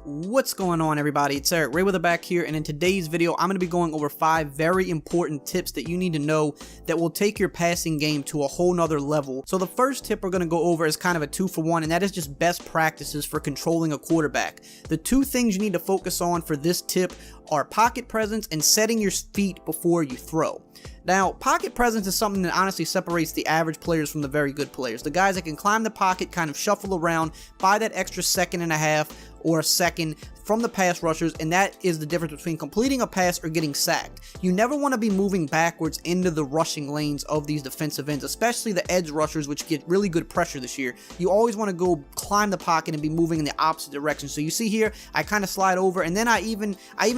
What's going on, everybody? It's EricRayweather back here, and in today's video I'm going to be going over 5 very important tips that you need to know that will take your passing game to a whole nother level. So the first tip we're going to go over is kind of a 2-for-1, and that is just best practices for controlling a quarterback. The 2 things you need to focus on for this tip are pocket presence and setting your feet before you throw. Now, pocket presence is something that honestly separates the average players from the very good players. The guys that can climb the pocket, kind of shuffle around, buy that extra second and a half or a second from the pass rushers, and that is the difference between completing a pass or getting sacked. You never want to be moving backwards into the rushing lanes of these defensive ends, especially the edge rushers, which get really good pressure this year. You always want to go climb the pocket and be moving in the opposite direction. So you see here, I kind of slide over, and then I even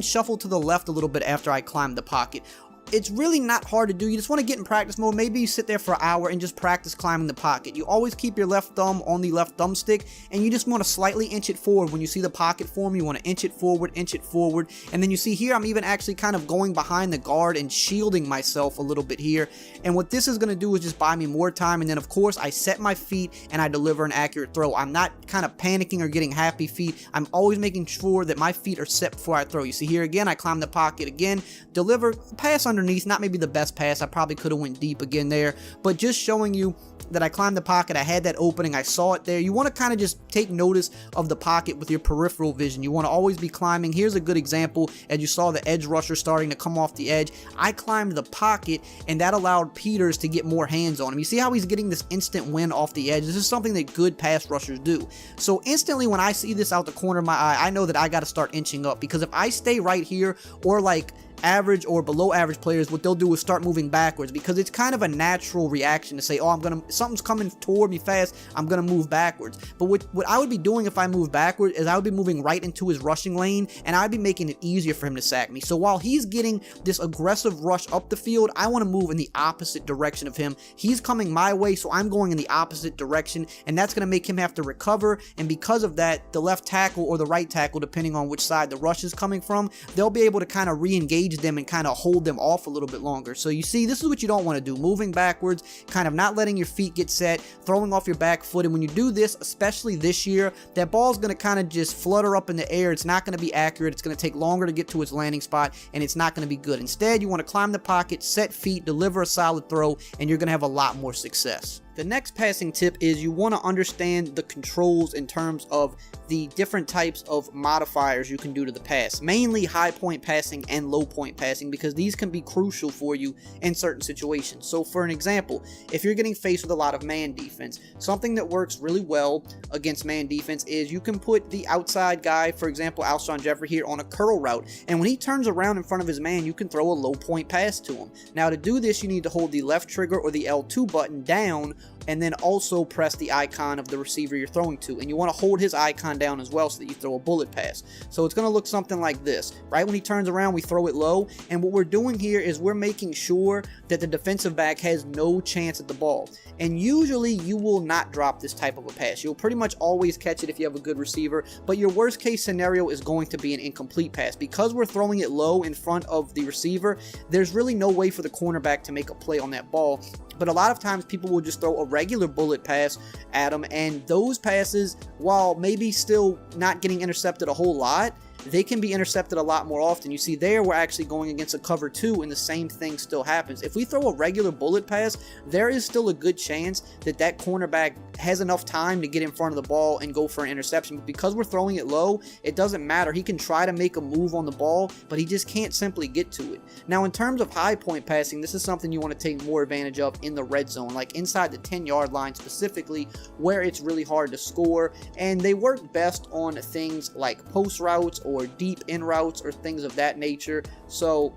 shuffle to the left a little bit after I climb the pocket. It's really not hard to do. You just want to get in practice mode. Maybe you sit there for an hour and just practice climbing the pocket. You always keep your left thumb on the left thumbstick, and you just want to slightly inch it forward. When you see the pocket form, you want to inch it forward, and then you see here I'm even actually kind of going behind the guard and shielding myself a little bit here. And what this is going to do is just buy me more time, and then of course I set my feet and I deliver an accurate throw. I'm not kind of panicking or getting happy feet. I'm always making sure that my feet are set before I throw. You see here again, I climb the pocket again, deliver, pass underneath. Not maybe the best pass. I probably could have went deep again there, but just showing you that I climbed the pocket. I had that opening. I saw it there. You want to kind of just take notice of the pocket with your peripheral vision. You want to always be climbing. Here's a good example. As you saw the edge rusher starting to come off the edge, I climbed the pocket, and that allowed Peters to get more hands on him. You see how he's getting this instant win off the edge? This is something that good pass rushers do. So instantly when I see this out the corner of my eye, I know that I got to start inching up, because if I stay right here, or like average or below average players, what they'll do is start moving backwards, because it's kind of a natural reaction to say, oh, something's coming toward me fast, I'm gonna move backwards. But what I would be doing if I moved backwards is I would be moving right into his rushing lane, and I'd be making it easier for him to sack me. So while he's getting this aggressive rush up the field, I want to move in the opposite direction of him. He's coming my way, so I'm going in the opposite direction, and that's going to make him have to recover. And because of that, the left tackle or the right tackle, depending on which side the rush is coming from, they'll be able to kind of re-engage them and kind of hold them off a little bit longer. So you see, this is what you don't want to do. Moving backwards, kind of not letting your feet get set, throwing off your back foot. And when you do this, especially this year, that ball's going to kind of just flutter up in the air. It's not going to be accurate. It's going to take longer to get to its landing spot, and it's not going to be good. Instead, you want to climb the pocket, set feet, deliver a solid throw, and you're going to have a lot more success. The next passing tip is you want to understand the controls in terms of the different types of modifiers you can do to the pass, mainly high point passing and low point passing, because these can be crucial for you in certain situations. So for an example, if you're getting faced with a lot of man defense, something that works really well against man defense is you can put the outside guy, for example Alshon Jeffrey here, on a curl route, and when he turns around in front of his man, you can throw a low point pass to him. Now to do this, you need to hold the left trigger or the L2 button down, and then also press the icon of the receiver you're throwing to, and you want to hold his icon down as well so that you throw a bullet pass. So it's going to look something like this. Right when he turns around, we throw it low, and what we're doing here is we're making sure that the defensive back has no chance at the ball. And usually you will not drop this type of a pass. You'll pretty much always catch it if you have a good receiver, but your worst case scenario is going to be an incomplete pass. Because we're throwing it low in front of the receiver, there's really no way for the cornerback to make a play on that ball. But a lot of times people will just throw a regular bullet pass at them, and those passes, while maybe still not getting intercepted a whole lot, they can be intercepted a lot more often. You see there, we're actually going against a cover 2, and the same thing still happens. If we throw a regular bullet pass, there is still a good chance that that cornerback has enough time to get in front of the ball and go for an interception. But because we're throwing it low, it doesn't matter. He can try to make a move on the ball, but he just can't simply get to it. Now, in terms of high point passing, this is something you want to take more advantage of in the red zone, like inside the 10-yard line specifically, where it's really hard to score, and they work best on things like post routes or deep in routes or things of that nature. So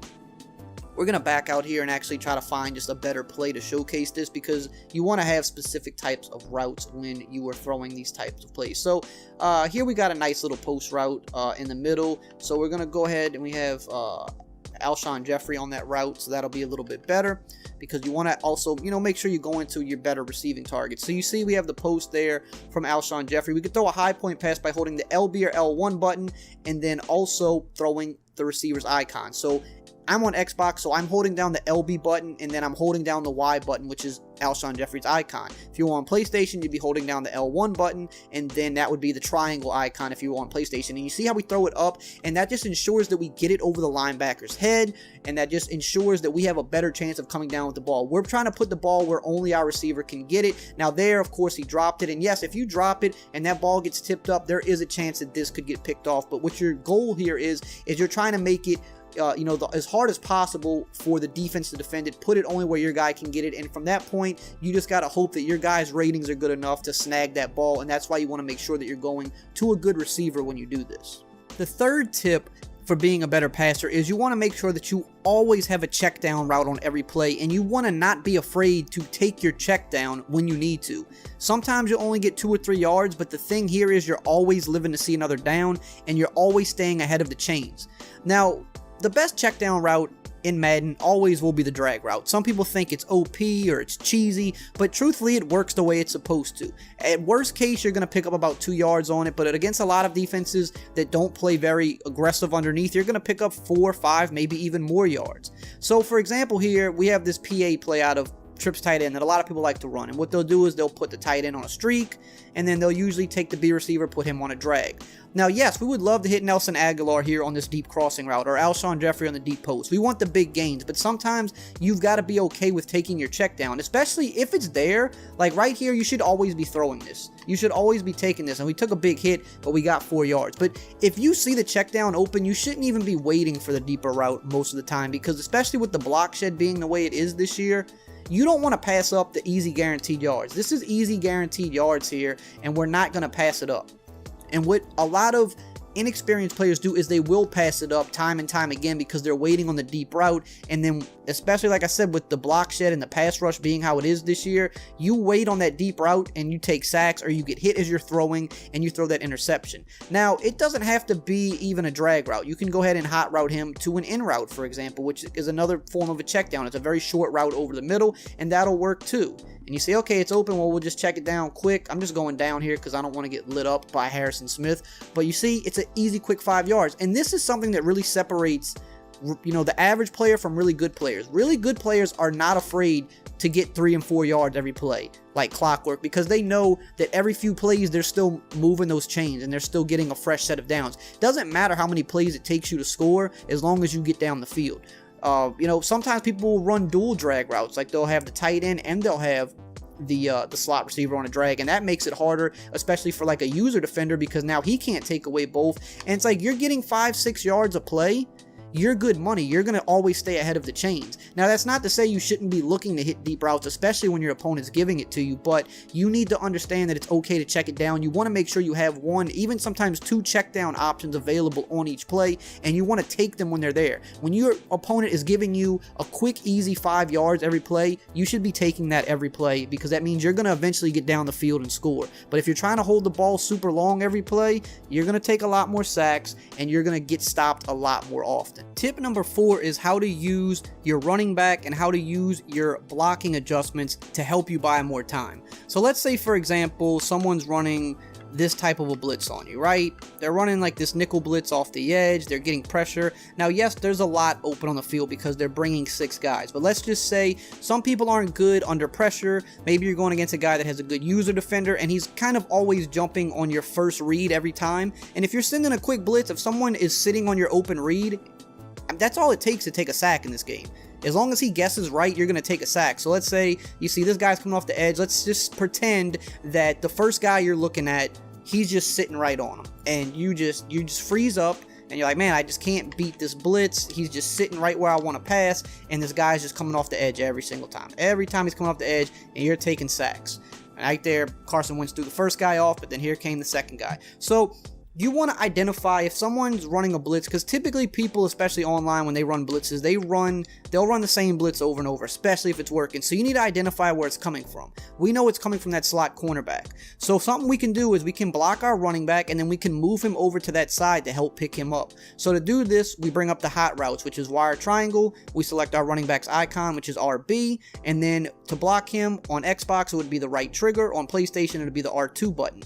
we're going to back out here and actually try to find just a better play to showcase this, because you want to have specific types of routes when you are throwing these types of plays. So here we got a nice little post route in the middle. So we're going to go ahead, and we have Alshon Jeffrey on that route, so that'll be a little bit better, because you want to also, make sure you go into your better receiving targets. So you see we have the post there from Alshon Jeffrey. We could throw a high point pass by holding the LB or L1 button, and then also throwing the receiver's icon. So I'm on Xbox, so I'm holding down the LB button, and then I'm holding down the Y button, which is Alshon Jeffrey's icon. If you were on PlayStation, you'd be holding down the L1 button, and then that would be the triangle icon if you were on PlayStation. And you see how we throw it up, and that just ensures that we get it over the linebacker's head, and that just ensures that we have a better chance of coming down with the ball. We're trying to put the ball where only our receiver can get it. Now there, of course, he dropped it, and yes, if you drop it and that ball gets tipped up, there is a chance that this could get picked off. But what your goal here is you're trying to make it as hard as possible for the defense to defend it. Put it only where your guy can get it, and from that point, you just got to hope that your guy's ratings are good enough to snag that ball, and that's why you want to make sure that you're going to a good receiver when you do this. The third tip for being a better passer is you want to make sure that you always have a check down route on every play, and you want to not be afraid to take your check down when you need to. Sometimes you'll only get 2 or 3 yards, but the thing here is you're always living to see another down, and you're always staying ahead of the chains. Now, the best check down route in Madden always will be the drag route. Some people think it's OP or it's cheesy, but truthfully it works the way it's supposed to. At worst case, you're going to pick up about 2 yards on it, but against a lot of defenses that don't play very aggressive underneath, you're going to pick up 4, 5, maybe even more yards. So for example here, we have this PA play out of trips tight end that a lot of people like to run, and what they'll do is they'll put the tight end on a streak, and then they'll usually take the B receiver, put him on a drag. Now yes, we would love to hit Nelson Aguilar here on this deep crossing route, or Alshon Jeffrey on the deep post. We want the big gains, but sometimes you've got to be okay with taking your check down, especially if it's there. Like right here, you should always be throwing this. You should always be taking this, and we took a big hit, but we got 4 yards. But if you see the check down open, you shouldn't even be waiting for the deeper route most of the time, because especially with the block shed being the way it is this year, you don't want to pass up the easy guaranteed yards. This is easy guaranteed yards here, and we're not going to pass it up. And what a lot of inexperienced players do is they will pass it up time and time again because they're waiting on the deep route, and then especially like I said with the block shed and the pass rush being how it is this year, you wait on that deep route and you take sacks, or you get hit as you're throwing and you throw that interception. Now it doesn't have to be even a drag route. You can go ahead and hot route him to an in route, for example, which is another form of a check down. It's a very short route over the middle, and that'll work too. And you say, okay, it's open, well, we'll just check it down quick. I'm just going down here because I don't want to get lit up by Harrison Smith. But you see, it's an easy, quick 5 yards. And this is something that really separates, the average player from really good players. Really good players are not afraid to get 3 and 4 yards every play, like clockwork, because they know that every few plays, they're still moving those chains and they're still getting a fresh set of downs. It doesn't matter how many plays it takes you to score as long as you get down the field. Sometimes people will run dual drag routes, like they'll have the tight end and they'll have the slot receiver on a drag, and that makes it harder, especially for like a user defender, because now he can't take away both, and it's like you're getting 5-6 yards a play. You're good money. You're going to always stay ahead of the chains. Now, that's not to say you shouldn't be looking to hit deep routes, especially when your opponent's giving it to you, but you need to understand that it's okay to check it down. You want to make sure you have 1, even sometimes 2 check down options available on each play, and you want to take them when they're there. When your opponent is giving you a quick, easy 5 yards every play, you should be taking that every play, because that means you're going to eventually get down the field and score. But if you're trying to hold the ball super long every play, you're going to take a lot more sacks, and you're going to get stopped a lot more often. Tip number 4 is how to use your running back and how to use your blocking adjustments to help you buy more time. So let's say, for example, someone's running this type of a blitz on you, right? They're running like this nickel blitz off the edge. They're getting pressure. Now, yes, there's a lot open on the field because they're bringing 6 guys, but let's just say some people aren't good under pressure. Maybe you're going against a guy that has a good user defender, and he's kind of always jumping on your first read every time. And if you're sending a quick blitz, if someone is sitting on your open read, that's all it takes to take a sack in this game. As long as he guesses right, you're going to take a sack. So let's say you see this guy's coming off the edge. Let's just pretend that the first guy you're looking at, he's just sitting right on him. And you just freeze up, and you're like, man, I just can't beat this blitz. He's just sitting right where I want to pass, and this guy's just coming off the edge every single time. Every time he's coming off the edge, and you're taking sacks. And right there, Carson Wentz threw the first guy off, but then here came the second guy. So you want to identify if someone's running a blitz, because typically people, especially online, when they run blitzes, they'll run the same blitz over and over, especially if it's working. So you need to identify where it's coming from. We know it's coming from that slot cornerback. So something we can do is we can block our running back, and then we can move him over to that side to help pick him up. So to do this, we bring up the hot routes, which is wire triangle. We select our running back's icon, which is RB, and then to block him on Xbox, it would be the right trigger. On PlayStation, it would be the R2 button.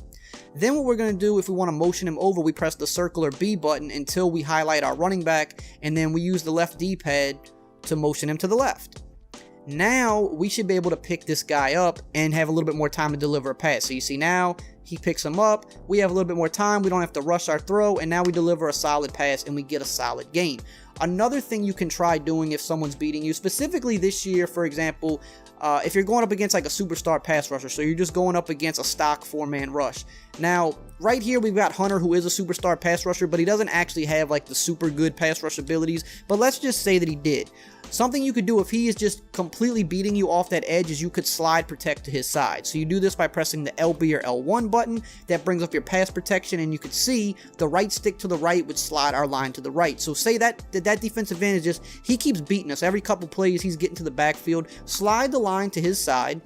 Then what we're going to do, if we want to motion him over, we press the circle or B button until we highlight our running back, and then we use the left D-pad to motion him to the left. Now we should be able to pick this guy up and have a little bit more time to deliver a pass. So you see now he picks him up, we have a little bit more time, we don't have to rush our throw, and now we deliver a solid pass and we get a solid game. Another thing you can try doing if someone's beating you, specifically this year, for example, if you're going up against like a superstar pass rusher, so you're just going up against a stock 4-man rush. Now, right here we've got Hunter, who is a superstar pass rusher, but he doesn't actually have like the super good pass rush abilities, but let's just say that he did. Something you could do if he is just completely beating you off that edge is you could slide protect to his side. So you do this by pressing the LB or L1 button. That brings up your pass protection, and you could see the right stick to the right would slide our line to the right. So say that defensive end is just, he keeps beating us. Every couple plays he's getting to the backfield. Slide the line to his side,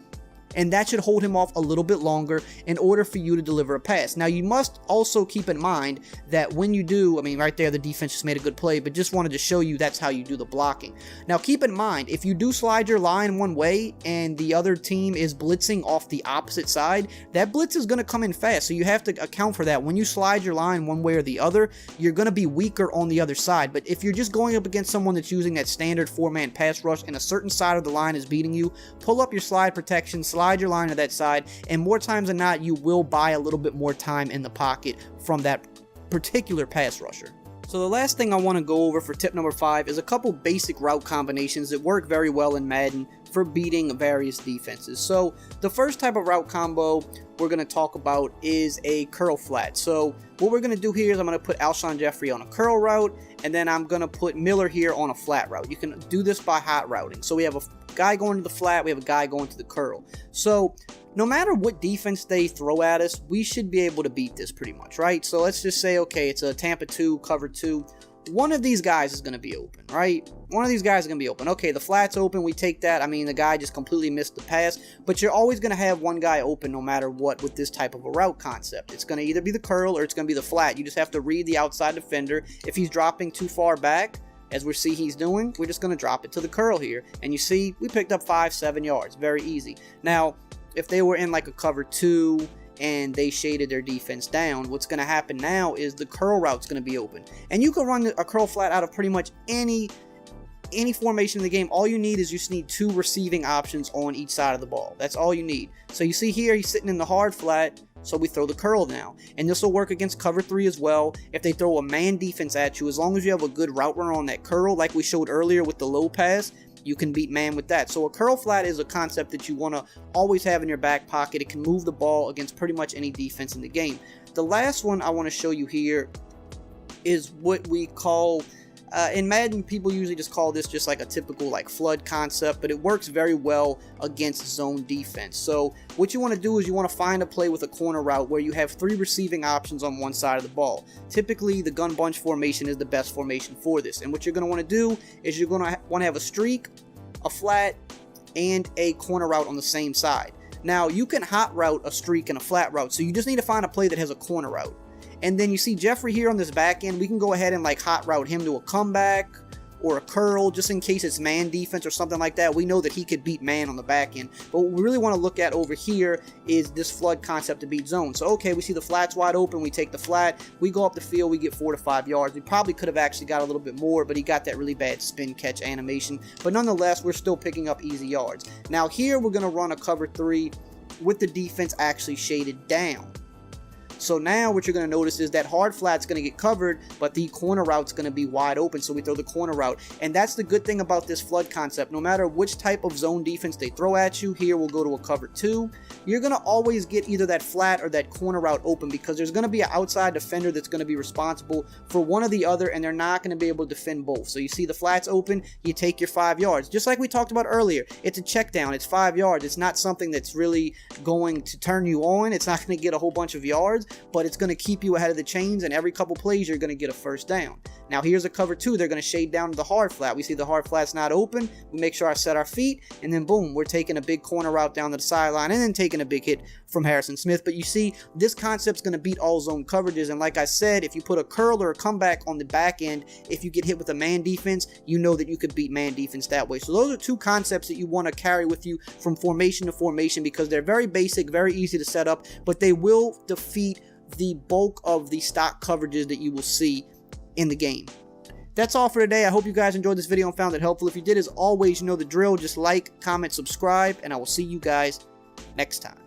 and that should hold him off a little bit longer in order for you to deliver a pass. Now, you must also keep in mind that when you do, I mean, right there, the defense just made a good play, but just wanted to show you that's how you do the blocking. Now, keep in mind, if you do slide your line one way and the other team is blitzing off the opposite side, that blitz is going to come in fast, so you have to account for that. When you slide your line one way or the other, you're going to be weaker on the other side, but if you're just going up against someone that's using that standard 4-man pass rush and a certain side of the line is beating you, pull up your slide protection, slide your line to that side, and more times than not, you will buy a little bit more time in the pocket from that particular pass rusher. So the last thing I want to go over for tip number 5 is a couple basic route combinations that work very well in Madden for beating various defenses. So the first type of route combo we're going to talk about is a curl flat. So what we're going to do here is I'm going to put Alshon Jeffrey on a curl route, and then I'm going to put Miller here on a flat route. You can do this by hot routing. So we have a guy going to the flat, we have a guy going to the curl. So no matter what defense they throw at us, we should be able to beat this pretty much, right? So let's just say, okay, it's a Tampa 2, cover 2. One of these guys is going to be open, right? One of these guys is going to be open. Okay, the flat's open, we take that. I mean, the guy just completely missed the pass, but you're always going to have one guy open no matter what with this type of a route concept. It's going to either be the curl or it's going to be the flat. You just have to read the outside defender. If he's dropping too far back, as we see he's doing, we're just going to drop it to the curl here. And you see, we picked up 5-7 yards. Very easy. Now, if they were in like a cover 2 and they shaded their defense down, what's going to happen now is the curl route's going to be open. And you can run a curl flat out of pretty much any formation in the game. All you need is you just need 2 receiving options on each side of the ball. That's all you need. So you see here, he's sitting in the hard flat, so we throw the curl now. And this will work against cover 3 as well. If they throw a man defense at you, as long as you have a good route runner on that curl, like we showed earlier with the low pass, you can beat man with that. So a curl flat is a concept that you want to always have in your back pocket. It can move the ball against pretty much any defense in the game. The last one I want to show you here is what we call, in Madden, people usually just call this just like a typical like flood concept, but it works very well against zone defense. So what you want to do is you want to find a play with a corner route where you have 3 receiving options on one side of the ball. Typically, the gun bunch formation is the best formation for this. And what you're going to want to do is you're going to want to have a streak, a flat, and a corner route on the same side. Now, you can hot route a streak and a flat route, so you just need to find a play that has a corner route. And then you see Jeffrey here on this back end, we can go ahead and like hot route him to a comeback or a curl, just in case it's man defense or something like that. We know that he could beat man on the back end. But what we really want to look at over here is this flood concept to beat zone. So okay, we see the flat's wide open, we take the flat, we go up the field, we get 4 to 5 yards. We probably could have actually got a little bit more, but he got that really bad spin catch animation. But nonetheless, we're still picking up easy yards. Now here we're going to run a cover 3 with the defense actually shaded down. So now what you're going to notice is that hard flat's going to get covered, but the corner route's going to be wide open, so we throw the corner route. And that's the good thing about this flood concept. No matter which type of zone defense they throw at you, here we'll go to a cover 2, you're going to always get either that flat or that corner route open, because there's going to be an outside defender that's going to be responsible for one or the other, and they're not going to be able to defend both. So you see the flat's open, you take your 5 yards. Just like we talked about earlier, it's a check down, it's 5 yards. It's not something that's really going to turn you on. It's not going to get a whole bunch of yards, but it's going to keep you ahead of the chains, and every couple plays you're going to get a first down. Now here's a cover 2, they're going to shade down to the hard flat. We see the hard flat's not open, we make sure I set our feet, and then boom, we're taking a big corner route down to the sideline, and then taking a big hit from Harrison Smith. But you see, this concept's going to beat all zone coverages, and like I said, if you put a curl or a comeback on the back end, if you get hit with a man defense, you know that you could beat man defense that way. So those are 2 concepts that you want to carry with you from formation to formation, because they're very basic, very easy to set up, but they will defeat the bulk of the stock coverages that you will see in the game. That's all for today. I hope you guys enjoyed this video and found it helpful. If you did, as always, you know the drill. Just like, comment, subscribe, and I will see you guys next time.